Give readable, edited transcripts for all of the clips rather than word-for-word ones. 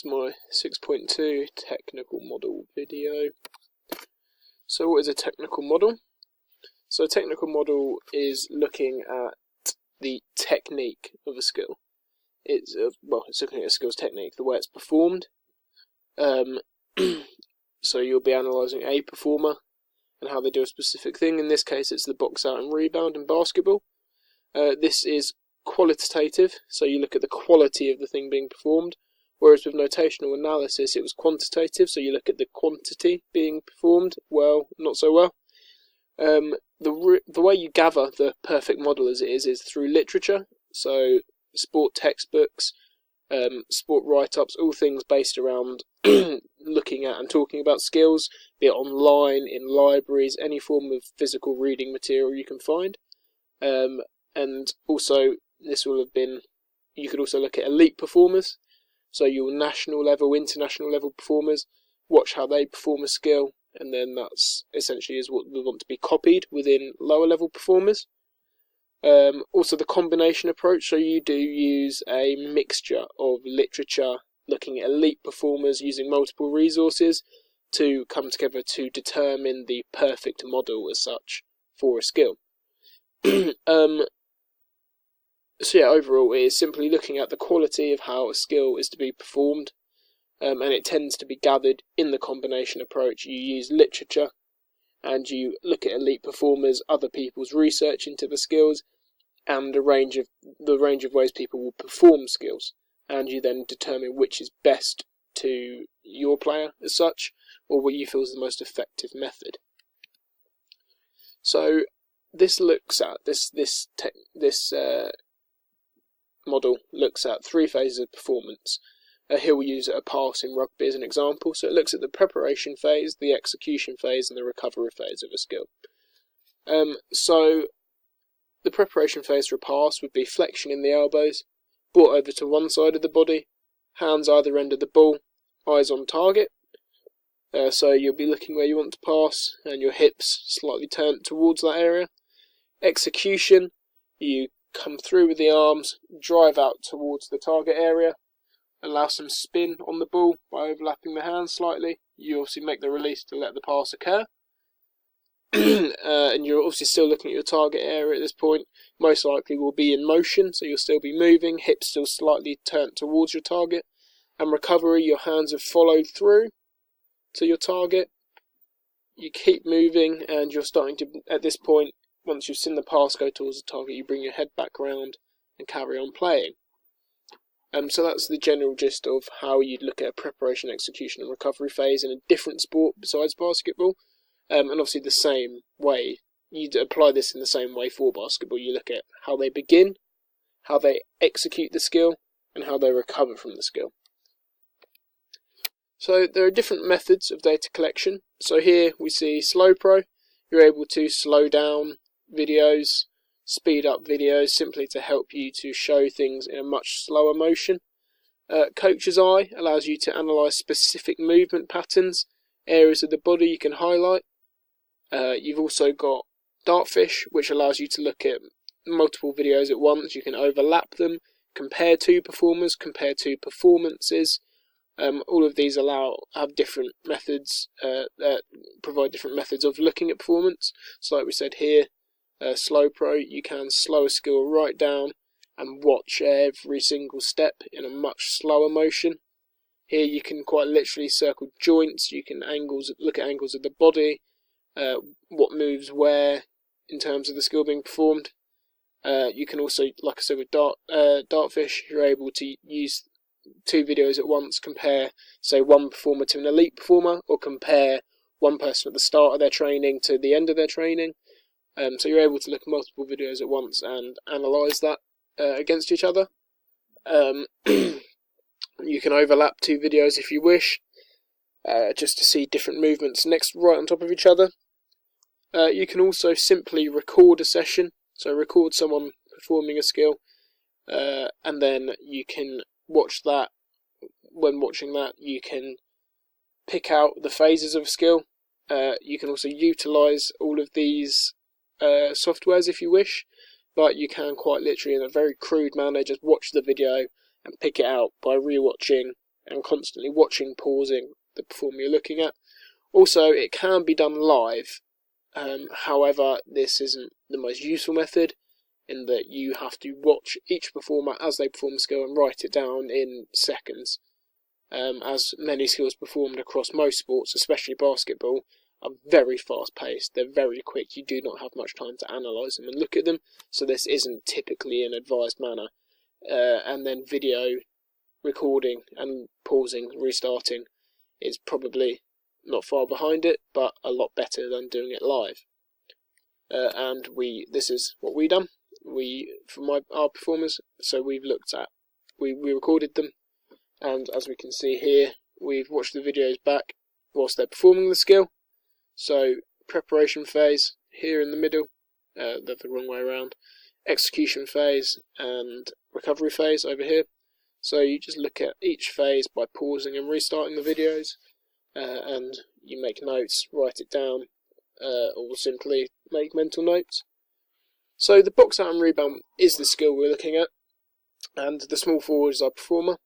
my 6.2 technical model video. So what is a technical model? So a technical model is looking at the technique of a skill. It's looking at a skill's technique, the way it's performed. So you'll be analysing a performer and how they do a specific thing. In this case, it's the box out and rebound in basketball. This is qualitative, so you look at the quality of the thing being performed, whereas with notational analysis it was quantitative, so you look at the quantity being performed, well, not so well. The way you gather the perfect model as it is through literature, so sport textbooks, sport write-ups, all things based around looking at and talking about skills, be it online, in libraries, any form of physical reading material you can find. And also, this will have been, you could also look at elite performers, so your national level, international level performers, watch how they perform a skill, and then that's essentially is what we want to be copied within lower level performers. Also the combination approach, so you do use a mixture of literature, looking at elite performers using multiple resources to come together to determine the perfect model as such for a skill. So yeah, overall it is simply looking at the quality of how a skill is to be performed, and it tends to be gathered in the combination approach. You use literature and you look at elite performers, other people's research into the skills, and the range of ways people will perform skills, and you then determine which is best to your player as such, or what you feel is the most effective method. So this looks at this model looks at three phases of performance. Here we'll use a pass in rugby as an example. So it looks at the preparation phase, the execution phase, and the recovery phase of a skill. So the preparation phase for a pass would be flexion in the elbows, brought over to one side of the body, hands either end of the ball, eyes on target. So you'll be looking where you want to pass, and your hips slightly turned towards that area. Execution, you come through with the arms, drive out towards the target area, allow some spin on the ball by overlapping the hands slightly. You obviously make the release to let the pass occur. And you're obviously still looking at your target area at this point. Most likely will be in motion, so you'll still be moving, hips still slightly turned towards your target. And recovery, your hands have followed through to your target. You keep moving, and you're starting to, at this point, once you've seen the pass go towards the target, you bring your head back round and carry on playing. So that's the general gist of how you'd look at a preparation, execution and recovery phase in a different sport besides basketball. And obviously the same way, you'd apply this in the same way for basketball. You look at how they begin, how they execute the skill, and how they recover from the skill. So there are different methods of data collection. So here we see Slow Pro. You're able to slow down videos, speed up videos, simply to help you to show things in a much slower motion. Coach's Eye allows you to analyse specific movement patterns, areas of the body you can highlight. You've also got Dartfish, which allows you to look at multiple videos at once. You can overlap them, compare two performers, compare two performances. All of these have different methods, provide different methods of looking at performance. So like we said here, Slow Pro, you can slow a skill right down and watch every single step in a much slower motion. Here you can quite literally circle joints, you can look at angles of the body, what moves where in terms of the skill being performed. You can also, like I said with Dartfish, you're able to use two videos at once, compare, say, one performer to an elite performer, or compare one person at the start of their training to the end of their training. So you're able to look at multiple videos at once and analyse that against each other. You can overlap two videos if you wish, just to see different movements right on top of each other. You can also simply record a session, so record someone performing a skill, and then you can watch that. When watching that, you can pick out the phases of a skill. You can also utilise all of these softwares if you wish, but you can quite literally, in a very crude manner, just watch the video and pick it out by rewatching and constantly watching, pausing the performer you're looking at. Also, it can be done live. However, this isn't the most useful method, in that you have to watch each performer as they perform a skill and write it down in seconds. As many skills performed across most sports, especially basketball, are very fast paced, they're very quick, you do not have much time to analyse them and look at them, so this isn't typically an advised manner. And then video recording and pausing, restarting is probably not far behind it, but a lot better than doing it live. And this is what we done. For our performers, so we recorded them, and as we can see here, we've watched the videos back whilst they're performing the skill. So preparation phase here in the middle, they're the wrong way around, execution phase and recovery phase over here. So you just look at each phase by pausing and restarting the videos, and you make notes, write it down, or simply make mental notes. So the box out and rebound is the skill we're looking at, and the small forward is our performer.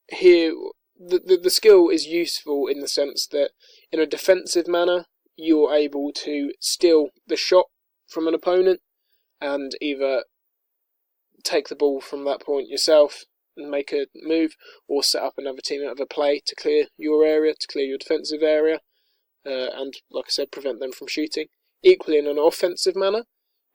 Here, the skill is useful in the sense that in a defensive manner, you're able to steal the shot from an opponent and either take the ball from that point yourself and make a move, or set up another team out of a play to clear your area, to clear your defensive area, and, like I said, prevent them from shooting. Equally, in an offensive manner,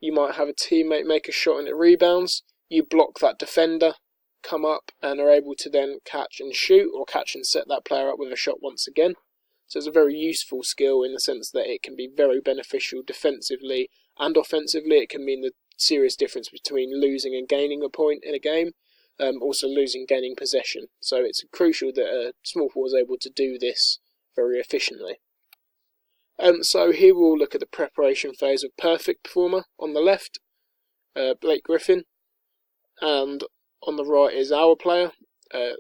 you might have a teammate make a shot and it rebounds, you block that defender, come up and are able to then catch and shoot, or catch and set that player up with a shot once again. So it's a very useful skill in the sense that it can be very beneficial defensively and offensively. It can mean the serious difference between losing and gaining a point in a game, also losing, gaining possession. So it's crucial that a small forward is able to do this very efficiently. So here we'll look at the preparation phase of perfect performer on the left, Blake Griffin, and on the right is our player,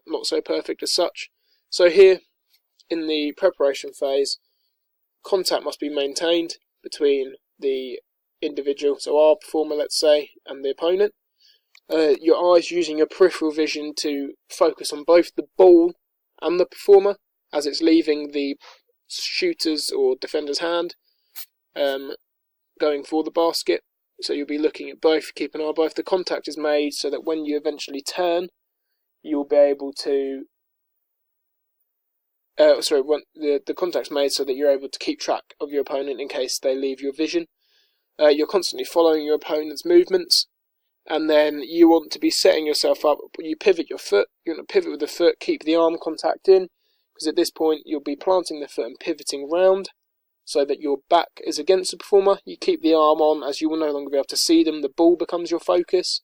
not so perfect as such. So here in the preparation phase, contact must be maintained between the individual, so our performer let's say, and the opponent. Your eyes using your peripheral vision to focus on both the ball and the performer as it's leaving the shooter's or defender's hand, going for the basket. So you'll be looking at both, keep an eye on both. The contact is made so that when you eventually turn, you'll be able to the contact's made so that you're able to keep track of your opponent in case they leave your vision. You're constantly following your opponent's movements, and then you want to be setting yourself up. You pivot your foot, you want to pivot with the foot, keep the arm contact in, because at this point you'll be planting the foot and pivoting round so that your back is against the performer. You keep the arm on as you will no longer be able to see them. The ball becomes your focus,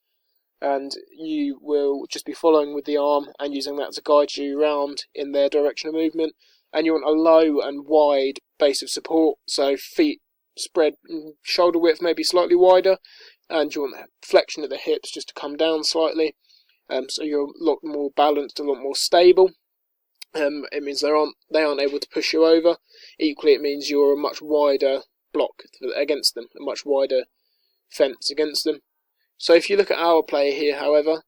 and you will just be following with the arm and using that to guide you around in their direction of movement. And you want a low and wide base of support, so feet spread, shoulder width maybe slightly wider, and you want that flexion at the hips just to come down slightly, so you're a lot more balanced, a lot more stable. It means they aren't able to push you over. Equally, it means you're a much wider block against them, a much wider fence against them. So if you look at our player here, however,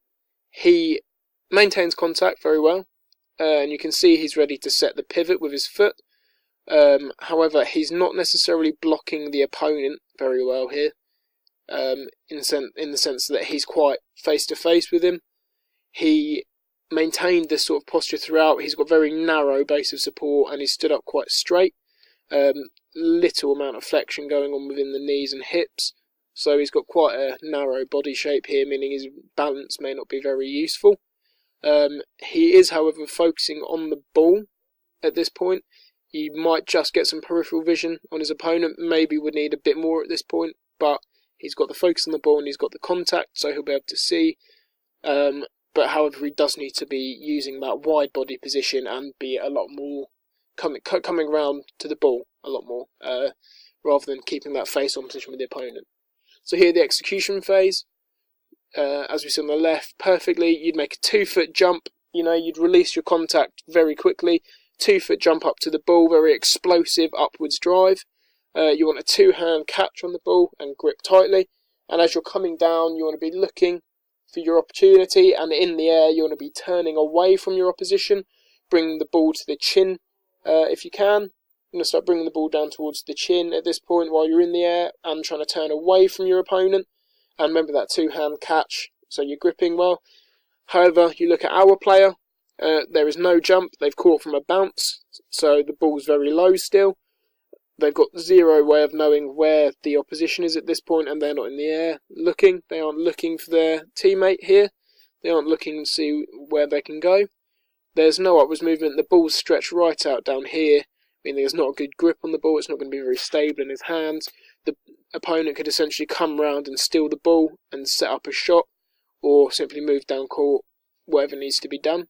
he maintains contact very well, and you can see he's ready to set the pivot with his foot. However, he's not necessarily blocking the opponent very well here, in the sense that he's quite face-to-face with him. He maintained this sort of posture throughout. He's got very narrow base of support and he's stood up quite straight. Little amount of flexion going on within the knees and hips. So he's got quite a narrow body shape here, meaning his balance may not be very useful. He is, however, focusing on the ball at this point. You might just get some peripheral vision on his opponent, maybe would need a bit more at this point, but he's got the focus on the ball and he's got the contact, so he'll be able to see. But however, he does need to be using that wide body position and be a lot more coming around to the ball a lot more, rather than keeping that face-on position with the opponent. So here, the execution phase, as we see on the left, perfectly, you'd make a 2-foot jump, you'd release your contact very quickly, 2-foot jump up to the ball, very explosive upwards drive. You want a 2-hand catch on the ball and grip tightly, and as you're coming down, you want to be looking for your opportunity, and in the air you want to be turning away from your opposition, bringing the ball to the chin if you can. You're going to start bringing the ball down towards the chin at this point while you're in the air and trying to turn away from your opponent. And remember that two-hand catch, so you're gripping well. However, you look at our player, there is no jump. They've caught from a bounce, so the ball's very low still. They've got zero way of knowing where the opposition is at this point, and they're not in the air looking. They aren't looking for their teammate here. They aren't looking to see where they can go. There's no upwards movement. The ball's stretched right out down here, meaning there's not a good grip on the ball. It's not going to be very stable in his hands. The opponent could essentially come round and steal the ball and set up a shot, or simply move down court, whatever needs to be done.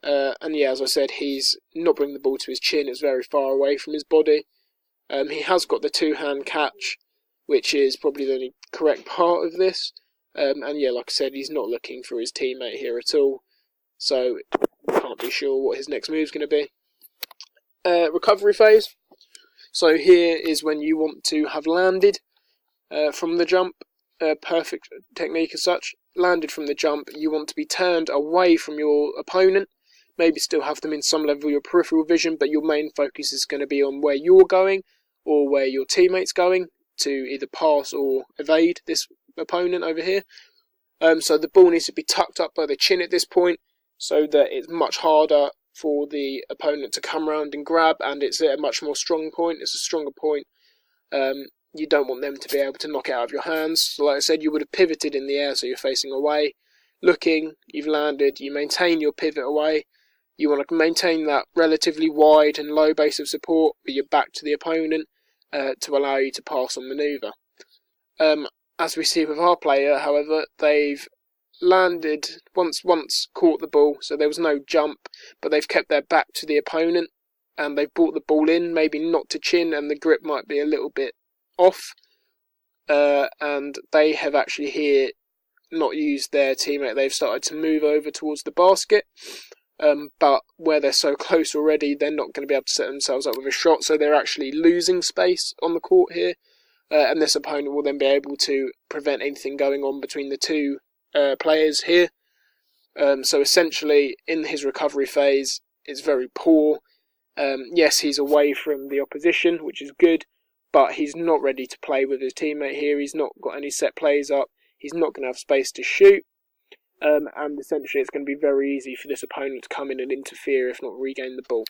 And yeah, as I said, he's not bringing the ball to his chin. It's very far away from his body. He has got the two-hand catch, which is probably the only correct part of this. And yeah, like I said, he's not looking for his teammate here at all. So, can't be sure what his next move is going to be. Recovery phase. So here is when you want to have landed from the jump. Perfect technique as such. Landed from the jump, you want to be turned away from your opponent. Maybe still have them in some level of your peripheral vision, but your main focus is going to be on where you're going or where your teammate's going to either pass or evade this opponent over here. So the ball needs to be tucked up by the chin at this point, so that it's much harder for the opponent to come around and grab, and it's at a much more strong point. It's a stronger point. You don't want them to be able to knock it out of your hands. So like I said, you would have pivoted in the air, so you're facing away, looking, you've landed, you maintain your pivot away. You want to maintain that relatively wide and low base of support with your back to the opponent to allow you to pass on manoeuvre. As we see with our player, however, they've landed, once caught the ball, so there was no jump, but they've kept their back to the opponent, and they've brought the ball in, maybe not to chin, and the grip might be a little bit off, and they have actually here not used their teammate. They've started to move over towards the basket, but where they're so close already, they're not going to be able to set themselves up with a shot, so they're actually losing space on the court here, and this opponent will then be able to prevent anything going on between the two players here. So essentially, in his recovery phase, it's very poor. Yes, he's away from the opposition, which is good, but he's not ready to play with his teammate here. He's not got any set plays up. He's not going to have space to shoot. And essentially it's going to be very easy for this opponent to come in and interfere, if not regain the ball.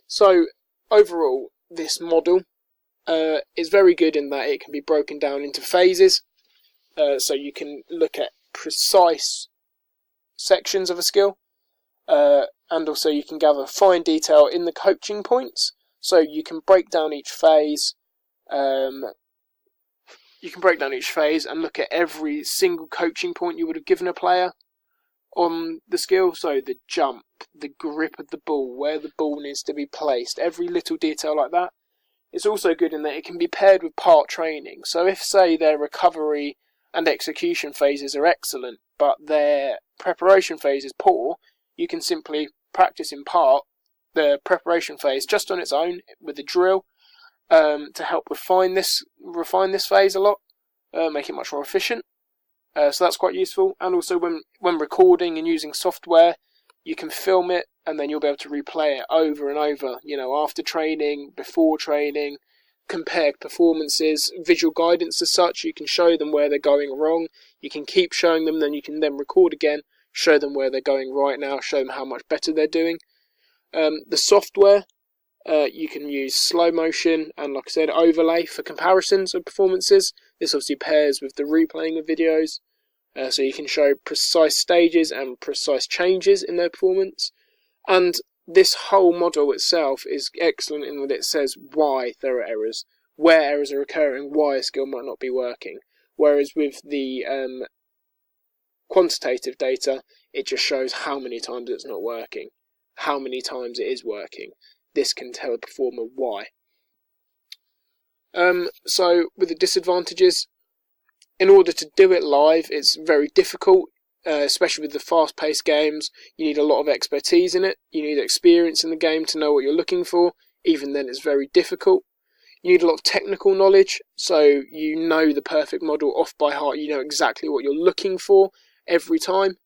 So, overall, this model is very good in that it can be broken down into phases. So you can look at precise sections of a skill, and also you can gather fine detail in the coaching points. So you can break down each phase. You can break down each phase and look at every single coaching point you would have given a player on the skill. So the jump, the grip of the ball, where the ball needs to be placed, every little detail like that. It's also good in that it can be paired with part training. So if, say, their recovery and execution phases are excellent, but their preparation phase is poor, you can simply practice in part the preparation phase just on its own with a drill, to help refine this phase a lot, make it much more efficient. So that's quite useful. And also when recording and using software, you can film it and then you'll be able to replay it over and over, after training, before training, compare performances, visual guidance as such. You can show them where they're going wrong. You can keep showing them, then you can then record again, show them where they're going right now, show them how much better they're doing. The software, you can use slow motion and, like I said, overlay for comparisons of performances. This obviously pairs with the replaying of videos, so you can show precise stages and precise changes in their performance. And this whole model itself is excellent in that it says why there are errors, where errors are occurring, why a skill might not be working. Whereas with the quantitative data, it just shows how many times it's not working, how many times it is working. This can tell a performer why. So with the disadvantages, in order to do it live, it's very difficult, especially with the fast-paced games. You need a lot of expertise in it. You need experience in the game to know what you're looking for. Even then, it's very difficult. You need a lot of technical knowledge, so you know the perfect model off by heart. You know exactly what you're looking for every time.